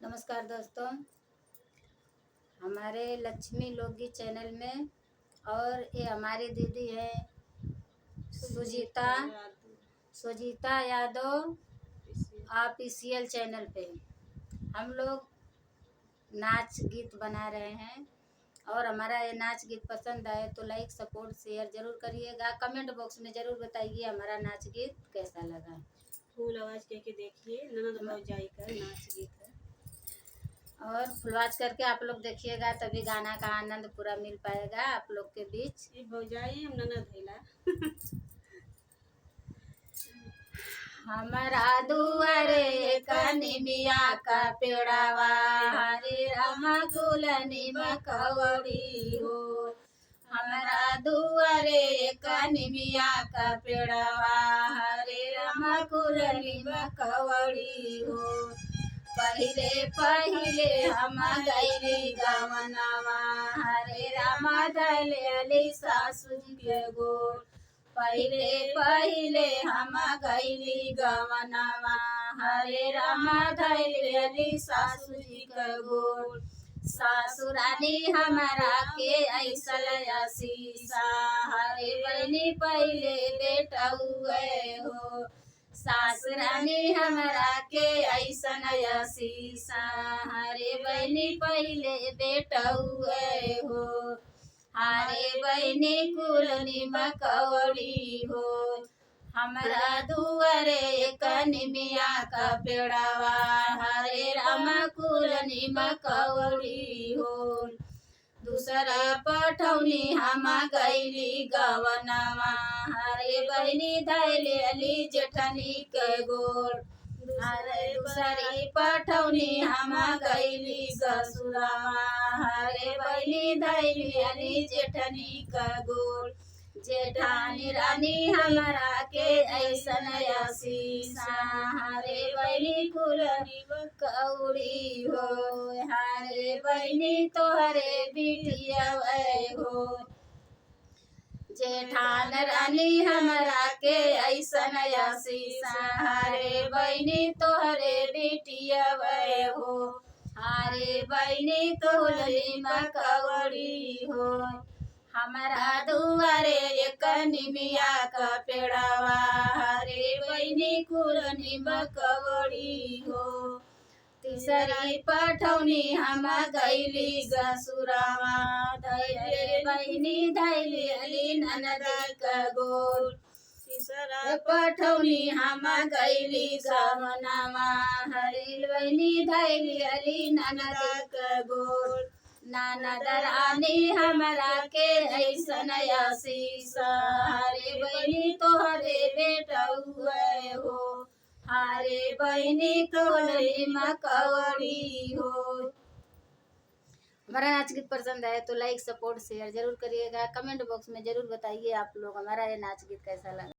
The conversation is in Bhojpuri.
नमस्कार दोस्तों, हमारे लक्ष्मी लोकगीत चैनल में और ये हमारी दीदी है सुजीता यादव ऑफिशियल चैनल पे हम लोग नाच गीत बना रहे हैं। और हमारा ये नाच गीत पसंद आए तो लाइक सपोर्ट शेयर ज़रूर करिएगा। कमेंट बॉक्स में ज़रूर बताइए हमारा नाच गीत कैसा लगा। फूल आवाज कह के देखिए, ननद भौजाई का नाच गीत है। और फुलवाज करके आप लोग देखिएगा, तभी गाना का आनंद पूरा मिल पाएगा आप लोग के बीच। ये भौजाई हम ननद हैला। हमारा दुआरे कनिमिया का पेड़ावा, हरे रामा कुलनी बकवड़ी हो। हमारा दुआरे कनिमिया का पेड़ावा, हरे रामा कुलनी बकवड़ी हो। पहिले पहिले हम गैली गवनवा, हरे रामा धैले अली सासू के गोर। पहिले पहिले हम गैली गवनवा, हरे रामा धैले अली सासू जी के गोर। सासुरानी हमारा के ऐसल आशीषा, हरे बहनी पहिले बेटा हुए हो। सासुरानी हमरा के ऐसन आशीषा, हरे बहनी पहिले बेटा हुए हो। हरे बहनी कुलनी बकवड़ी हो। हमारा दुआरे कनिमिया का पेड़ावा, हरे रामा कुलनी बकवड़ी हो। दूसरा पठौनी हम गैली गवनवा, हरे बहनी धैले अली जेठनी के गोर। हरे दूसरी पठौनी हम गैली गसुरवा, हरे बहनी धैले अली जेठनी के गोर। जेठानी रानी हमरा के ऐसन आशीषा, हरे बहनी कुलनी बकवड़ी हो। हरे बहनी तोहरे बिटिया हो। जेठान रानी हमरा के ऐसन आशीषा, हरे बहनी तोहरे बिटिया हो। हरे बहनी तोहरी बकवड़ी हो। हमारा दुआरे कनिमिया का पेड़ावा, हरे बहनी कुलनी बकवड़ी हो। तीसरी पठौनी हम गैली गसुरवा, धैले बहनी धैले अली ननद के गोर। तीसरा पठौनी हम गैली गवनवा, हरे बहनी धैले अली ननद के गोर। ननद रानी हमरा के ऐसन आशीषा, हरे बहनी तोहरे बेटा हुए हो। हरे बहनी तोहरी बकवड़ी हो। हमारा नाच गीत पसंद आए तो लाइक सपोर्ट शेयर जरूर करिएगा। कमेंट बॉक्स में जरूर बताइए आप लोग हमारा ये नाच गीत कैसा लगा।